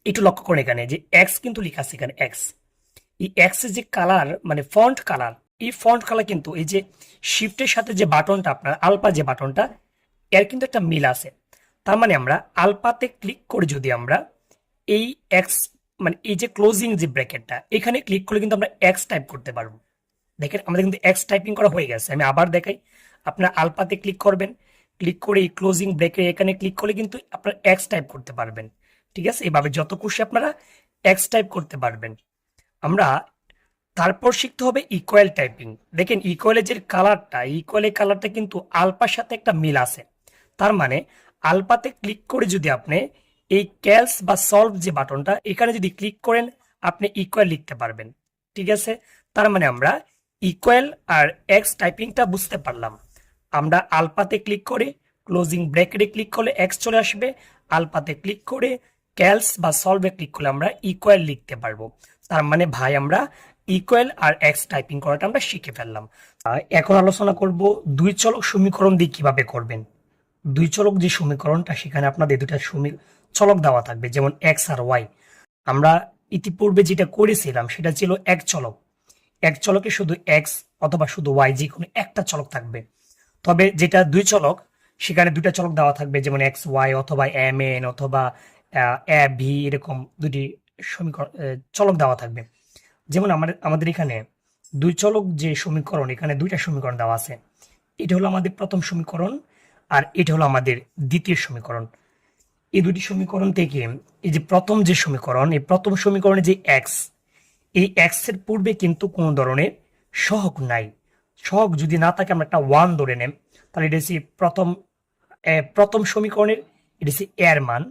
একটু লক্ষ্য করুন এখানে যে এক্স কিন্তু লেখা আছে এখানে এক্স। এই এক্স এর যে কালার মানে ফন্ট কালার, এই ফন্ট কালার কিন্তু এই যে শিফটের সাথে যে বাটনটা আপনার আলপা যে বাটনটা, এর কিন্তু একটা মিল আছে। তার মানে আমরা আলপাতে ক্লিক করে যদি আমরা এই এক্স মানে এই যে ক্লোজিং যে ব্র্যাকেটটা এখানে ক্লিক করলে কিন্তু আমরা এক্স টাইপ করতে পারবো। দেখেন আমাদের কিন্তু এক্স টাইপিং করা হয়ে গেছে। আমি আবার দেখাই, আপনার আলপাতে ক্লিক করবেন, ক্লিক করে এই ক্লোজিং ব্রেকের এখানে ক্লিক করলে কিন্তু আপনার এক্স টাইপ করতে পারবেন। ঠিক আছে, এইভাবে যত খুশি আপনারা এক্স টাইপ করতে পারবেন। আমরা তারপর শিখতে হবে ইকুয়াল টাইপিং। দেখেন ইকুয়ালের যে কালারটা, ইকুয়ালের কালারটা কিন্তু আলপার সাথে একটা মিল আছে। তার মানে আলপাতে ক্লিক করে যদি আপনি এই ক্যালস বা সলভ যে বাটনটা এখানে যদি ক্লিক করেন, আপনি ইকুয়াল লিখতে পারবেন। ঠিক আছে, তার মানে আমরা ইকুয়াল আর এক্স টাইপিংটা বুঝতে পারলাম। আমরা আলপাতে ক্লিক করে ক্লোজিং ব্র্যাকেটে ক্লিক করলে এক্স চলে আসবে, আলপাতে ক্লিক করে ক্যালস বা সলভে ক্লিক করলে আমরা ইকুয়াল লিখতে পারবো। তার মানে ভাই আমরা ইকুয়াল আর এক্স টাইপিং করাটা আমরা শিখে ফেললাম। এখন আলোচনা করব দুই চলক সমীকরণ দিয়ে কিভাবে করবেন। দুই চলক যে সমীকরণটা সেখানে আপনাদের দুটা চলক দেওয়া থাকবে, যেমন এক্স আর ওয়াই। আমরা ইতিপূর্বে যেটা করেছিলাম সেটা ছিল এক চলক। এক চলকে শুধু এক্স অথবা শুধু ওয়াই যে কোনো একটা চলক থাকবে। তবে যেটা দুই চলক সেখানে দুটা চলক দেওয়া থাকবে, যেমন এক্স ওয়াই অথবা এম এন অথবা এ ভি, এরকম দুটি সমীকরণ চলক দেওয়া থাকবে। যেমন আমাদের এখানে দুই চলক যে সমীকরণ, এখানে দুইটা সমীকরণ দেওয়া আছে। এটা হলো আমাদের প্রথম সমীকরণ আর এটা হলো আমাদের দ্বিতীয় সমীকরণ। এই দুটি সমীকরণ থেকে এই যে প্রথম যে সমীকরণ, এই প্রথম সমীকরণে যে এক্স, এই এক্স এর পূর্বে কিন্তু কোনো ধরনের সহগ নাই। সহগ যদি না থাকে আমরা একটা ওয়ান ধরে নেব, তাহলে এটা হচ্ছে প্রথম সমীকরণের, এটা হচ্ছে এ এর মান,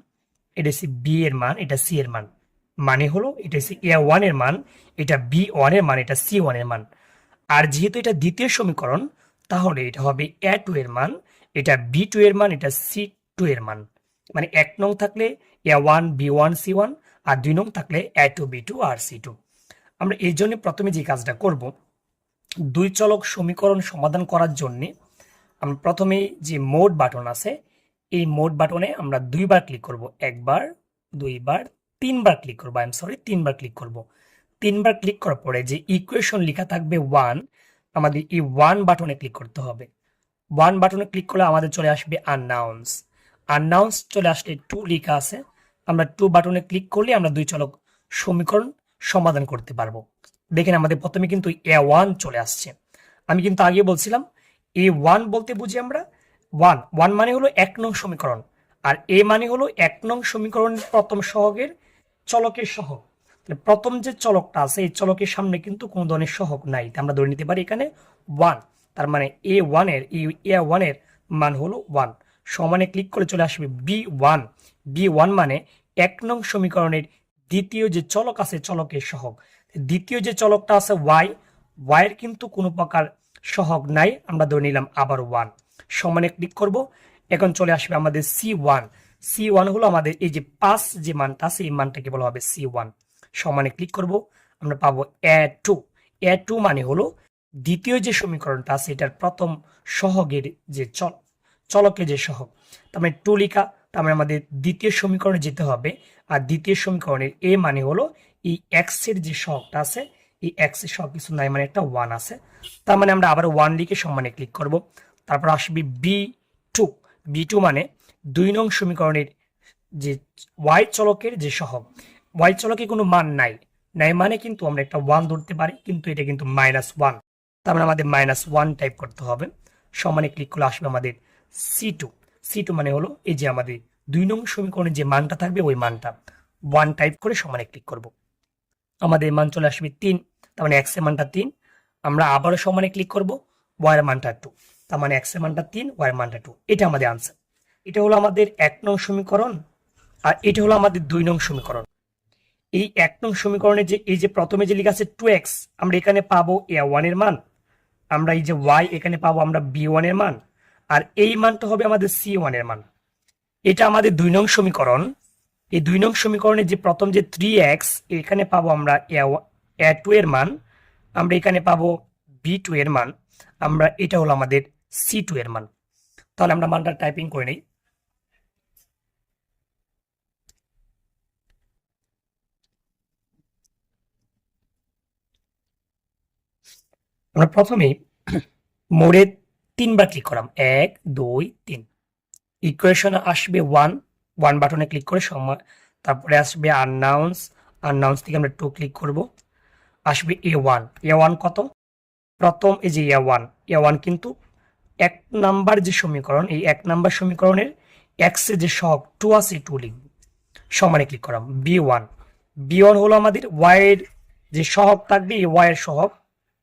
এটা হচ্ছে বি এর মান, এটা সি এর মান। মানে হলো এটা হচ্ছে এ ওয়ান এর মান, এটা বি ওয়ান এর মান, এটা সি ওয়ান এর মান। আর যেহেতু এটা দ্বিতীয় সমীকরণ, তাহলে এটা হবে এ টু এর মান, এটা বি টু এর মান, এটা সি টু এর মান। মানে এক নং থাকলে A one B one C one, আর দুই নং থাকলে এ টু বি টু আর সি টু। আমরা এই জন্য প্রথমে যে কাজটা করব, দুই চলক সমীকরণ সমাধান করার জন্য আমরা প্রথমে যে মোড বাটন আছে, এই মোড বাটনে আমরা দুইবার ক্লিক করব, একবার, দুইবার, তিনবার ক্লিক করবো। আই এম সরি, তিনবার ক্লিক করব। তিনবার ক্লিক করার পরে যে ইকুয়েশন লেখা থাকবে ওয়ান, আমাদের এই ওয়ান বাটনে ক্লিক করতে হবে। ওয়ান বাটনে ক্লিক করলে আমাদের চলে আসবে আননাউন্স। আননাউন্স চলে আসলে টু লেখা আছে, আমরা টু বাটনে ক্লিক করলে আমরা দুই চলক সমীকরণ সমাধান করতে পারবো। দেখেন আমাদের প্রথমে কিন্তু এ ওয়ান চলে আসছে। আমি কিন্তু আগে বলছিলাম এ ওয়ান বলতে বুঝি আমরা ওয়ান, ওয়ান মানে হলো এক নং সমীকরণ, আর এ মানে হলো এক নং সমীকরণের প্রথম সহগের চলকের সহগ। তাহলে প্রথম যে চলকটা আছে এই চলকের সামনে কিন্তু কোনো ধরনের সহগ নাই, তা আমরা ধরে নিতে পারি এখানে ওয়ান। তার মানে এ ওয়ানের এ ওয়ানের মান হলো ওয়ান। সমানে ক্লিক করে চলে আসবে বি ওয়ান। বি ওয়ান মানে এক নং সমীকরণের দ্বিতীয় যে চলক আছে চলকের সহগ। দ্বিতীয় যে চলকটা আছে ওয়াই, ওয়াইয়ের কিন্তু কোনো প্রকার সহগ নাই, আমরা ধরে নিলাম আবার ওয়ান। সমানে ক্লিক করব, এখন চলে আসবে আমাদের সি ওয়ান। সি ওয়ান হলো আমাদের এই যে পাঁচ যে মানটা আছে এই মানটাকে বলা হবে সি ওয়ান। সমানে ক্লিক করব, আমরা পাবো এ টু। এ টু মানে হলো দ্বিতীয় যে সমীকরণটা আছে এটার প্রথম সহগের যে চলকের যে সহগ। তার মানে টু লিখা, তার মানে আমাদের দ্বিতীয় সমীকরণে যেতে হবে। আর দ্বিতীয় সমীকরণের এ মানে হলো এই এক্স এর যে সহগটা আছে, এই এক্স এর সহগ কিছু নাই, মানে একটা ওয়ান আছে। তার মানে আমরা আবার ওয়ান লিখে সমানে ক্লিক করব। তারপর আসবে বি টু। বি টু মানে দুই নং সমীকরণের যে ওয়াই চলকের যে সহগ। ওয়াই চলকে কোনো মান নাই, নাই মানে কিন্তু আমরা একটা ওয়ান ধরতে পারি, কিন্তু এটা কিন্তু মাইনাস ওয়ান। তার মানে আমাদের মাইনাস ওয়ান টাইপ করতে হবে। সমানে ক্লিক করলে আসবে আমাদের সি টু। সি টু মানে হলো এই যে আমাদের দুই নং সমীকরণের যে মানটা থাকবে ওই মানটা। ওয়ান টাইপ করে সমানে ক্লিক করব, আমাদের মান চলে আসবে তিন। তার মানে এক্স এর মানটা তিন। আমরা আবারও সমানে ক্লিক করব, ওয়াই এর মানটা টু। তার মানে এক্স এর মানটা তিন, ওয়াই এর মানটা টু। এটা আমাদের আনসার। এটা হলো আমাদের এক নং সমীকরণ, আর এটা হলো আমাদের দুই নং সমীকরণ। এই এক নং সমীকরণে যে এই যে প্রথমে যে লেখা আছে টু এক্স, আমরা এখানে পাবো এ ওয়ান এর মান। আমরা এই যে ওয়াই এখানে পাবো আমরা বি ওয়ান এর মান, আর এই মানটা হবে আমাদের সি ওয়ান এর মান। এটা আমাদের দুই নং সমীকরণ। এই দুই নং সমীকরণে যে প্রথম যে থ্রি এক্স, এখানে পাবো আমরা এ টু এর মান, আমরা এখানে পাবো বি টু এর মান, আমরা এটা হলো আমাদের সি টু এর মান। তাহলে আমরা মানটা টাইপিং করে নিই। আমরা প্রথমেই মোড়ে 3 বার ক্লিক করলাম, 1 2 3। ইকুয়েশন আসবে 1 বাটনে ক্লিক করে সময়, তারপরে আসবে আননাউন্স থেকে আমরা 2 ক্লিক করব, আসবে A1 কত, প্রথম এই যে A1 কিন্তু 1 নাম্বার যে সমীকরণ, এই 1 নাম্বার সমীকরণের এক্স এর যে সহগ 2 আছে 2 লিখব, সমানে ক্লিক করলাম। B1 হলো আমাদের ওয়াই এর যে সহগ থাকবে, এই ওয়াই এর সহগ,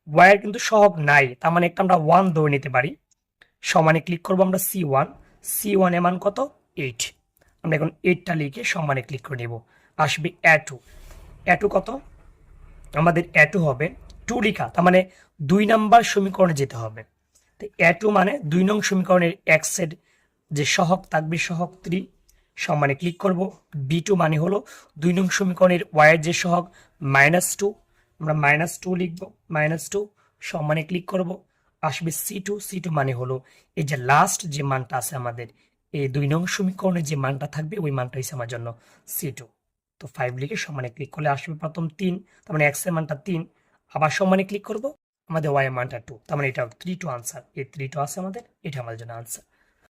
ওয়াই এর কিন্তু সহগ নাই, তার মানে একটা আমরা 1 ধরে নিতে পারি, সমানে ক্লিক করবো আমরা C1 এর মান কত, 8। আমরা এখন 8টা লিখে সমানে ক্লিক করে নেব। আসবে A2 কত, আমাদের A2 হবে 2 লিখা, তার মানে 2 নাম্বার সমীকরণে যেতে হবে। তো A2 মানে 2 নং সমীকরণের এক্স এর যে সহগ থাকবে, সহগ 3, সমানে ক্লিক করব। B2 মানে হলো 2 নং সমীকরণের ওয়াই এর যে সহগ -2, আমরা -2 লিখব, -2 সমানে ক্লিক করব। আসবে C2 মানে হলো এই যে লাস্ট যে মানটা আছে আমাদের, এই 2 নং সমীকরণে যে মানটা থাকবে ওই মানটা হচ্ছে আমার জন্য C2। তো 5 লিখে সমানে ক্লিক করলে আসবে প্রথম 3, তার মানে এক্স এর মানটা 3, আবার সমানে ক্লিক করব, আমাদের ওয়াই এর মানটা 2, তার মানে এটা 3 টু আনসার, এই 3 টু আছে আমাদের, এটা আমাদের জন্য আনসার।